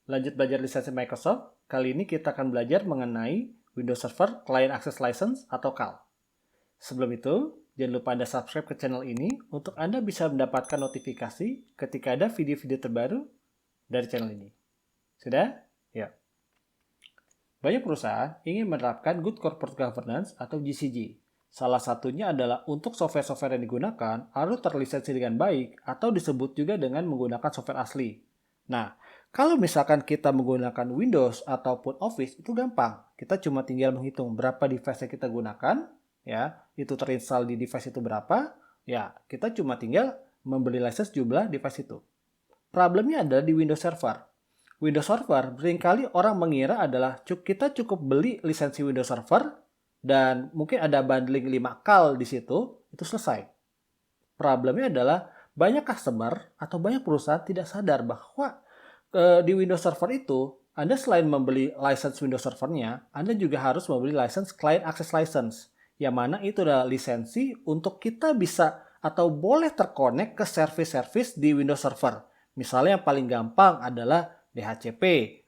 Lanjut belajar lisensi Microsoft, kali ini kita akan belajar mengenai Windows Server Client Access License atau CAL. Sebelum itu, jangan lupa Anda subscribe ke channel ini untuk Anda bisa mendapatkan notifikasi ketika ada video-video terbaru dari channel ini. Sudah? Ya. Banyak perusahaan ingin menerapkan Good Corporate Governance atau GCG. Salah satunya adalah untuk software-software yang digunakan harus terlisensi dengan baik atau disebut juga dengan menggunakan software asli. Nah, kalau misalkan kita menggunakan Windows ataupun Office itu gampang. Kita cuma tinggal menghitung berapa device yang kita gunakan, ya, itu terinstall di device itu berapa, ya, kita cuma tinggal membeli license jumlah device itu. Problemnya adalah di Windows Server. Windows Server seringkali orang mengira adalah kita cukup beli lisensi Windows Server dan mungkin ada bundling 5 kal di situ, itu selesai. Problemnya adalah banyak customer atau banyak perusahaan tidak sadar bahwa di Windows Server itu, Anda selain membeli license Windows Servernya, Anda juga harus membeli license Client Access License, yang mana itu adalah lisensi untuk kita bisa atau boleh terkonek ke service-service di Windows Server. Misalnya yang paling gampang adalah DHCP,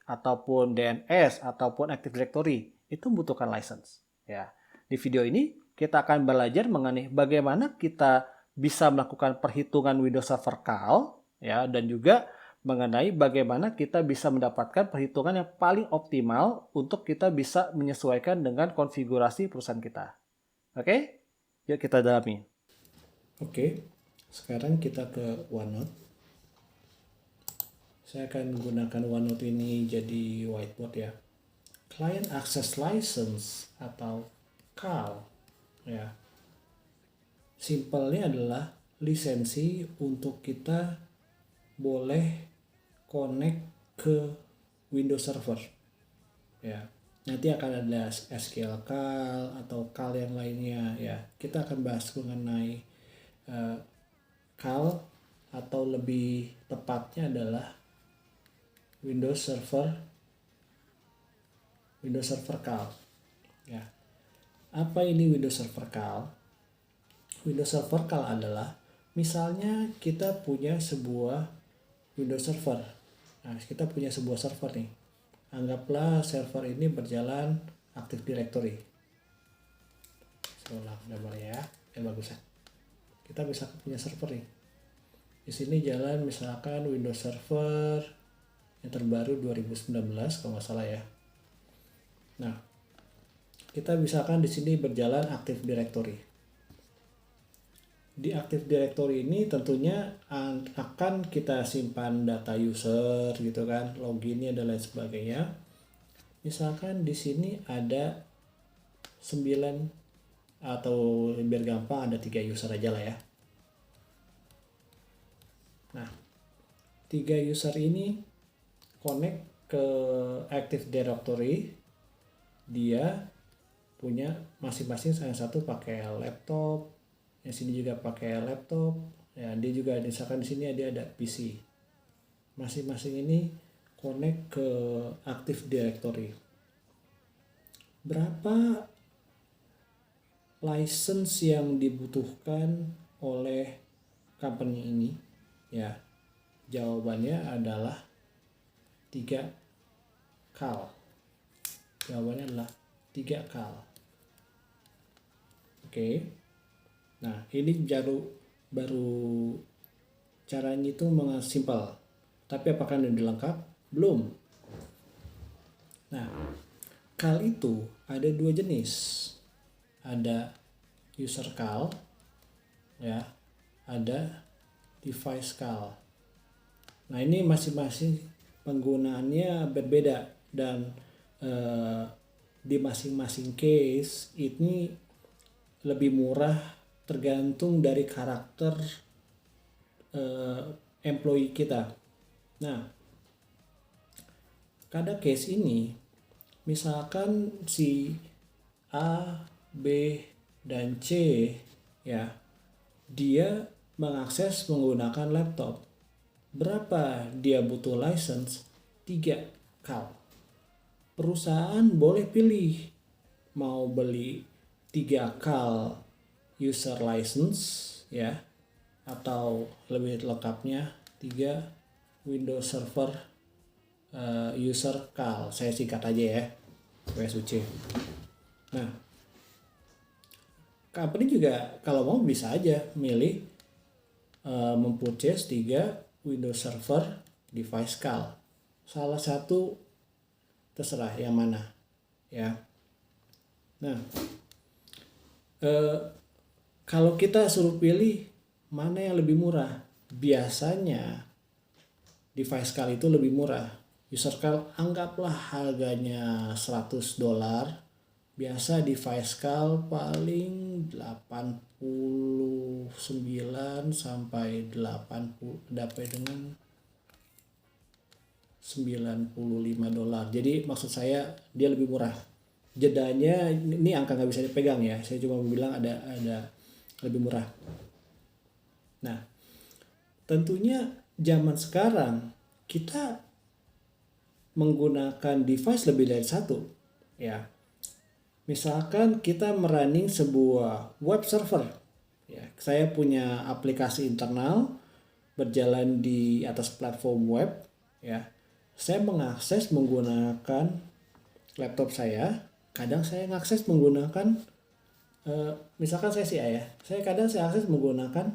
ataupun DNS, ataupun Active Directory. Itu membutuhkan license. Ya. Di video ini, kita akan belajar mengenai bagaimana kita bisa melakukan perhitungan Windows Server CAL, ya, dan juga mengenai bagaimana kita bisa mendapatkan perhitungan yang paling optimal untuk kita bisa menyesuaikan dengan konfigurasi perusahaan kita. Oke? Yuk kita dalami. Oke, sekarang kita ke OneNote. Saya akan menggunakan OneNote ini jadi whiteboard ya. Client Access License atau CAL ya. Simpelnya adalah lisensi untuk kita boleh connect ke Windows Server ya. Nanti akan ada SQL CAL atau CAL yang lainnya ya. Kita akan bahas mengenai CAL atau lebih tepatnya adalah Windows Server CAL ya. Apa ini Windows Server CAL? Windows Server CAL adalah misalnya kita punya sebuah Windows Server. Nah, kita punya sebuah server nih. Anggaplah server ini berjalan Active Directory. Saya ulang gambarnya ya, yang bagus ya. Kita bisa punya server nih. Di sini jalan misalkan Windows Server yang terbaru 2019 kalau nggak salah ya. Nah, kita misalkan di sini berjalan Active Directory. Di Active Directory ini tentunya akan kita simpan data user gitu kan, loginnya dan lain sebagainya. Misalkan di sini ada 9 atau biar gampang ada 3 user aja lah ya. Nah, 3 user ini connect ke Active Directory. Dia punya masing-masing, yang satu pakai laptop, yang sini juga pakai laptop ya, dia juga misalkan di sini dia ada PC. Masing-masing ini connect ke Active Directory. Berapa license yang dibutuhkan oleh company ini ya? Jawabannya adalah 3 kal. Jawabannya adalah 3 kal. Oke. Nah, ini baru caranya itu simpel. Tapi apakah ini lengkap? Belum. Nah, CAL itu ada 2 jenis. Ada user CAL ya, ada device CAL. Nah, ini masing-masing penggunaannya berbeda dan di masing-masing case ini lebih murah tergantung dari karakter employee kita. Nah, pada case ini misalkan si A, B, dan C ya, dia mengakses menggunakan laptop. Berapa dia butuh license? 3 kal. Perusahaan boleh pilih mau beli 3 kal user license ya, atau lebih lengkapnya 3 Windows Server user CAL, saya singkat aja ya, WSUC. Nah, company juga kalau mau bisa aja milih mempurchase 3 Windows Server device CAL. Salah satu terserah yang mana ya. Nah, kalau kita suruh pilih mana yang lebih murah, biasanya device CAL itu lebih murah. User CAL anggaplah harganya $100. Biasa device CAL paling 89 sampai 80 dapat dengan $95. Jadi maksud saya dia lebih murah. Jedanya ini angka nggak bisa dipegang ya. Saya cuma bilang ada lebih murah. Nah, tentunya zaman sekarang kita menggunakan device lebih dari satu ya. Misalkan kita merunning sebuah web server ya. Saya punya aplikasi internal berjalan di atas platform web ya. Saya mengakses menggunakan laptop saya. Kadang saya mengakses menggunakan misalkan saya sih ya. Kadang saya akses menggunakan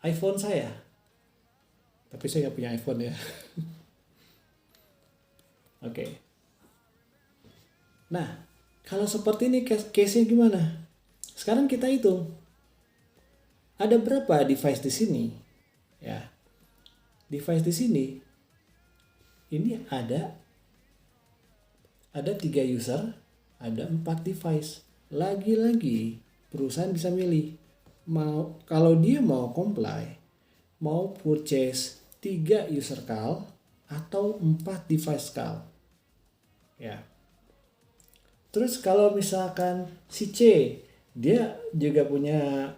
iPhone saya. Tapi saya nggak punya iPhone ya. Oke. Nah, kalau seperti ini case-nya gimana? Sekarang kita hitung. Ada berapa device di sini? Ya. Device di sini ini ada 3 user, ada 4 device. Lagi-lagi perusahaan bisa milih kalau dia mau comply, mau purchase 3 user CAL atau 4 device CAL. Ya. Terus kalau misalkan si C dia juga punya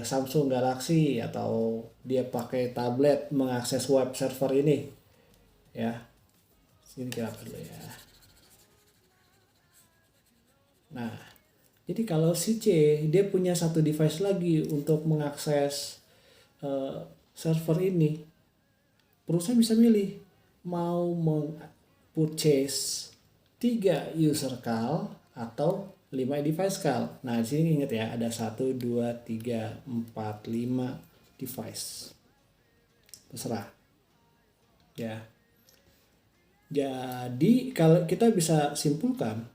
Samsung Galaxy atau dia pakai tablet mengakses web server ini ya. Sini kira dulu ya. Nah, jadi kalau si C dia punya satu device lagi untuk mengakses server ini, perusahaan bisa milih mau purchase 3 user CAL atau 5 device CAL. Nah, di sini ingat ya, ada 1 2 3 4 5 device. Terserah. Ya. Jadi, kalau kita bisa simpulkan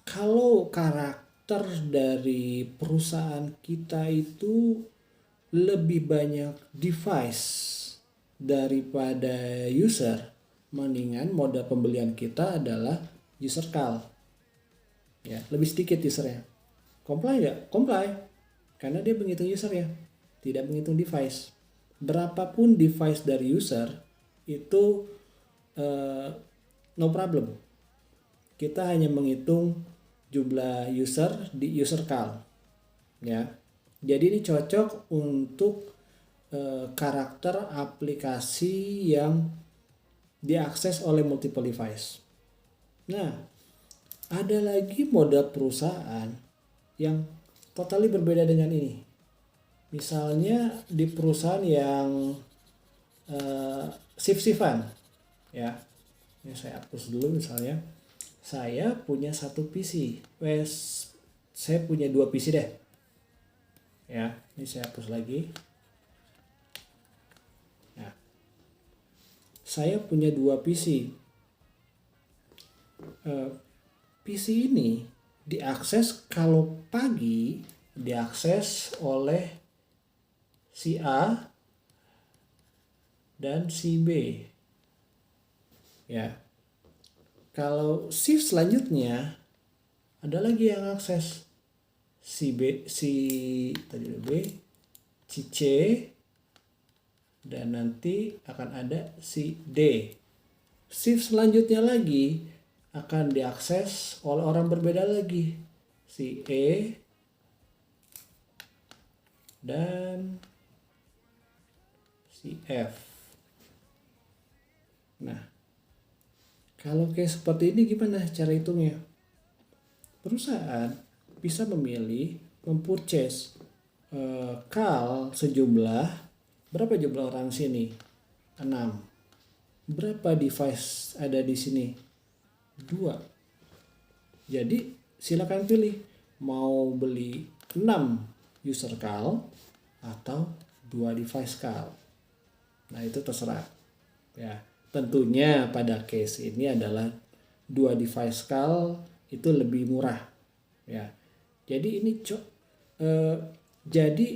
kalau karakter dari perusahaan kita itu lebih banyak device daripada user, mendingan modal pembelian kita adalah user CAL ya, lebih sedikit usernya. Comply nggak? Comply, karena dia menghitung user ya, tidak menghitung device. Berapapun device dari user itu no problem, kita hanya menghitung jumlah user di user CAL ya. Jadi ini cocok untuk karakter aplikasi yang diakses oleh multiple device. Nah, ada lagi model perusahaan yang totally berbeda dengan ini. Misalnya di perusahaan yang shift-shiftan ya. Ini saya hapus dulu. Misalnya saya punya satu PC. Saya punya 2 PC deh. Ya, ini saya hapus lagi. Nah, saya punya 2 PC. PC ini diakses kalau pagi diakses oleh si A dan si B. Ya. Kalau shift selanjutnya ada lagi yang akses si B, si C dan nanti akan ada si D. Shift selanjutnya lagi akan diakses oleh orang berbeda lagi, si E dan si F. Nah, kalau kayak seperti ini gimana cara hitungnya? Perusahaan bisa memilih mempurchase CAL sejumlah, berapa jumlah orang sini? 6. Berapa device ada di sini? 2. Jadi silakan pilih mau beli 6 user call atau 2 device call. Nah, itu terserah. Ya, tentunya pada case ini adalah 2 device call itu lebih murah. Ya. Jadi ini jadi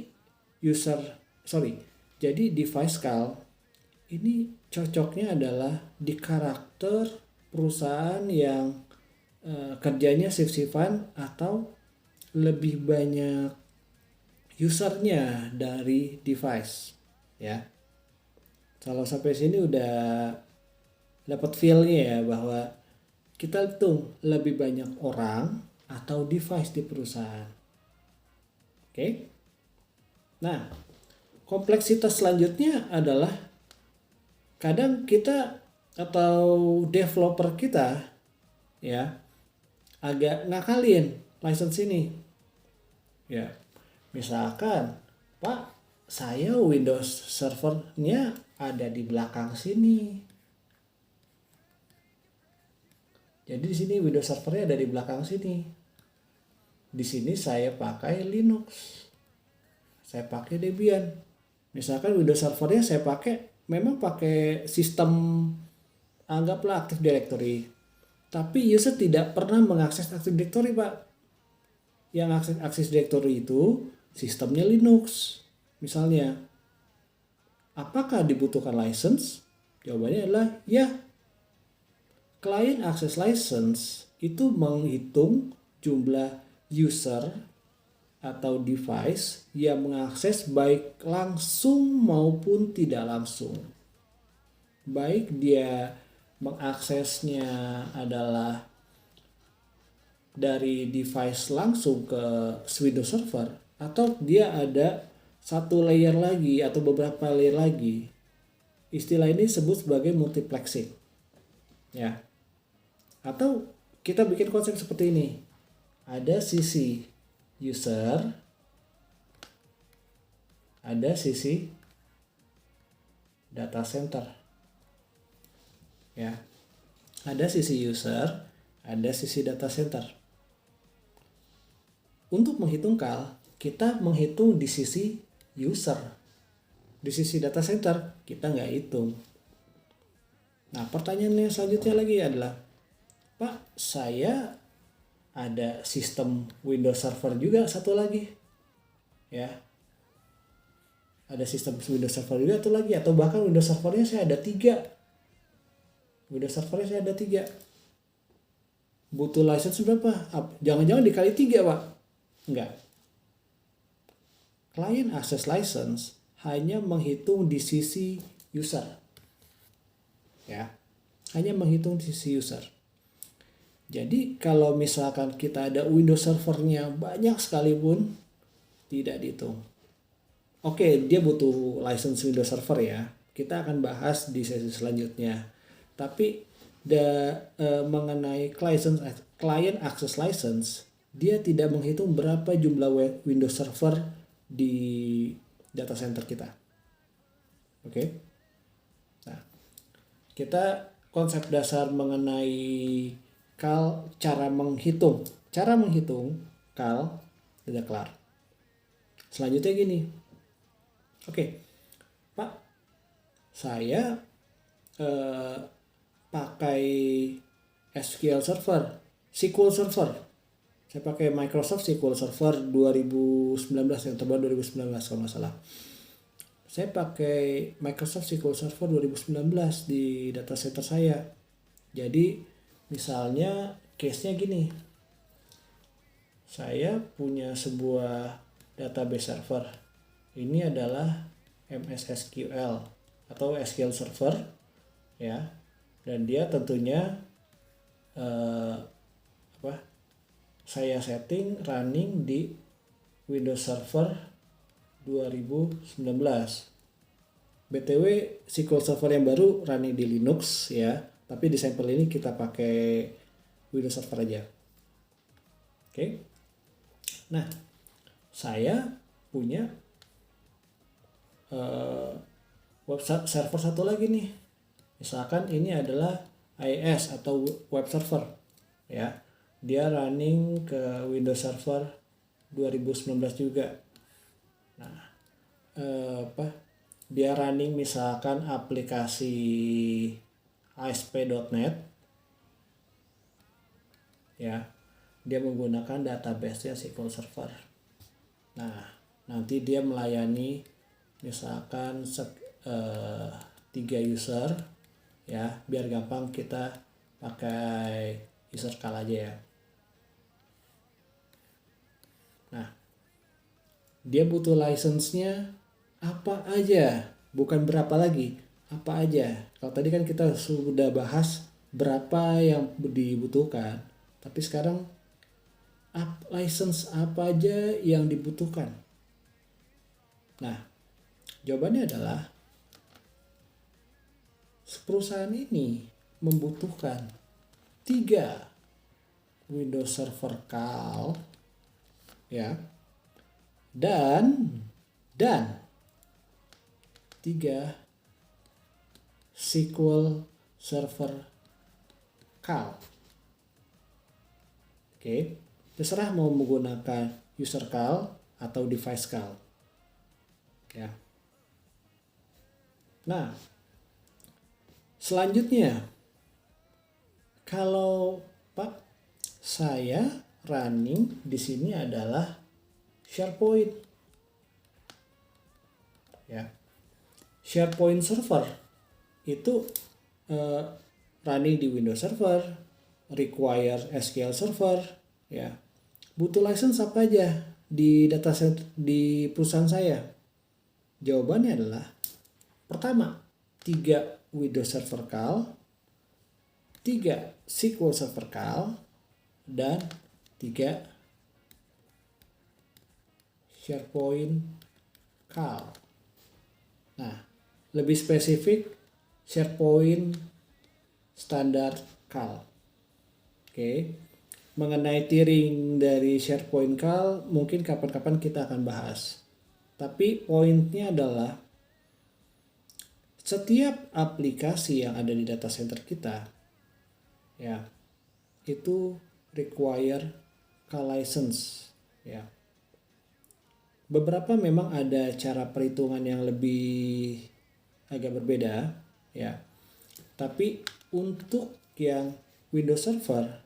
jadi device call ini cocoknya adalah di karakter perusahaan yang kerjanya shift-shiftan atau lebih banyak usernya dari device, ya. Kalau sampai sini udah dapat feel-nya ya bahwa kita hitung lebih banyak orang atau device di perusahaan. Oke. Nah, kompleksitas selanjutnya adalah kadang kita atau developer kita ya agak ngakalin license ini. Ya. Misalkan, Pak, saya Windows servernya ada di belakang sini. Jadi di sini Windows servernya ada di belakang sini. Di sini saya pakai Linux. Saya pakai Debian. Misalkan Windows servernya saya memang pakai sistem anggaplah Active Directory. Tapi user tidak pernah mengakses Active Directory, Pak. Yang akses Directory itu sistemnya Linux. Misalnya, apakah dibutuhkan license? Jawabannya adalah ya. Client access license itu menghitung jumlah user atau device yang mengakses baik langsung maupun tidak langsung. Baik dia mengaksesnya adalah dari device langsung ke Windows Server atau dia ada satu layer lagi atau beberapa layer lagi. Istilah ini disebut sebagai multiplexing. Ya. Atau kita bikin konsep seperti ini. Ada sisi user, ada sisi data center. Ya. Ada sisi user, ada sisi data center. Untuk menghitung CAL, kita menghitung di sisi user. Di sisi data center, kita nggak hitung. Nah, pertanyaannya selanjutnya lagi adalah, Pak, saya ada sistem Windows Server juga satu lagi. Ya. Ada sistem Windows Server juga satu lagi. Atau bahkan Windows Servernya saya ada 3. Windows Servernya saya ada 3. Butuh license berapa? Jangan-jangan dikali 3, Pak. Enggak. Client access license hanya menghitung di sisi user. Ya. Hanya menghitung di sisi user. Jadi kalau misalkan kita ada Windows servernya banyak sekalipun tidak dihitung. Oke, dia butuh license Windows Server ya. Kita akan bahas di sesi selanjutnya. Tapi mengenai client access license, dia tidak menghitung berapa jumlah Windows Server di data center kita. Oke. Nah, kita konsep dasar mengenai CAL, cara menghitung CAL sudah kelar. Selanjutnya gini. Oke. Pak, saya pakai SQL Server, SQL Server. Saya pakai Microsoft SQL Server 2019, yang terbaru 2019 kalau nggak salah. Saya pakai Microsoft SQL Server 2019 di data center saya. Jadi misalnya case-nya gini. Saya punya sebuah database server. Ini adalah MS SQL atau SQL Server ya. Dan dia tentunya saya setting running di Windows Server 2019. BTW SQL Server yang baru running di Linux ya, tapi di sampel ini kita pakai Windows Server aja. Oke. Nah, saya punya web server satu lagi nih Misalkan ini adalah IIS atau web server, ya. Dia running ke Windows Server 2019 juga. Nah, dia running misalkan aplikasi ASP.NET, ya. Dia menggunakan database-nya SQL Server. Nah, nanti dia melayani misalkan 3 user, ya, biar gampang kita pakai user call aja ya. Nah, dia butuh license-nya apa aja, bukan berapa lagi, apa aja. Kalau tadi kan kita sudah bahas berapa yang dibutuhkan, tapi sekarang license apa aja yang dibutuhkan. Nah, jawabannya adalah perusahaan ini membutuhkan 3 Windows Server CAL, ya, dan 3 SQL Server CAL. Oke, terserah mau menggunakan user CAL atau device CAL, ya. Nah, selanjutnya, kalau Pak, saya running di sini adalah SharePoint, ya. SharePoint server itu running di Windows Server, require SQL Server, ya. Butuh license apa aja di data center di perusahaan saya? Jawabannya adalah pertama, 3 Windows Server CAL, 3 SQL Server CAL, dan 3 SharePoint CAL. Nah, lebih spesifik SharePoint standar CAL. Oke. Mengenai tiering dari SharePoint CAL mungkin kapan-kapan kita akan bahas. Tapi poinnya adalah setiap aplikasi yang ada di data center kita, ya, itu require CAL license, ya. Beberapa memang ada cara perhitungan yang lebih agak berbeda, ya. Tapi untuk yang Windows Server,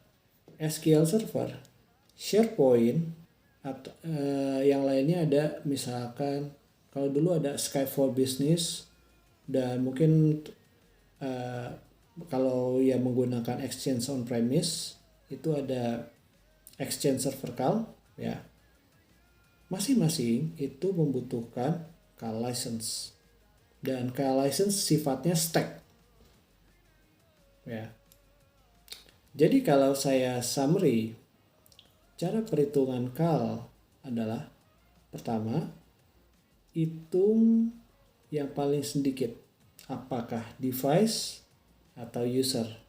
SQL Server, SharePoint, atau yang lainnya ada misalkan kalau dulu ada Skype for Business, dan mungkin kalau yang menggunakan Exchange on premise itu ada Exchange Server CAL, ya. Masing-masing itu membutuhkan CAL license, dan CAL license sifatnya stack, ya. Jadi kalau saya summary, cara perhitungan CAL adalah pertama, hitung yang paling sedikit, apakah device atau user.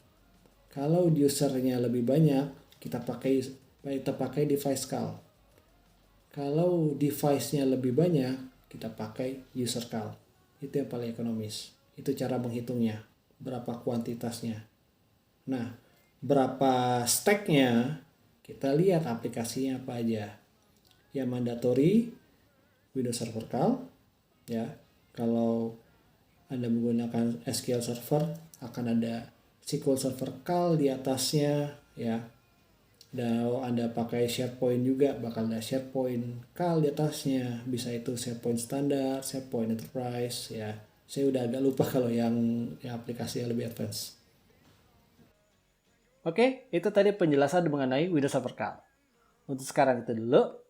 Kalau usernya lebih banyak, kita pakai device CAL. Kalau device-nya lebih banyak, kita pakai user CAL. Itu yang paling ekonomis. Itu cara menghitungnya, berapa kuantitasnya. Nah, berapa stack-nya, kita lihat aplikasinya apa aja. Yang mandatory, Windows Server CAL, ya. Kalau Anda menggunakan SQL Server, akan ada SQL Server CAL di atasnya, ya. Dan kalau Anda pakai SharePoint juga, bakal ada SharePoint CAL di atasnya. Bisa itu SharePoint standar, SharePoint Enterprise, ya. Saya udah agak lupa kalau yang aplikasi yang lebih advance. Oke, itu tadi penjelasan mengenai Windows Server CAL. Untuk sekarang itu dulu.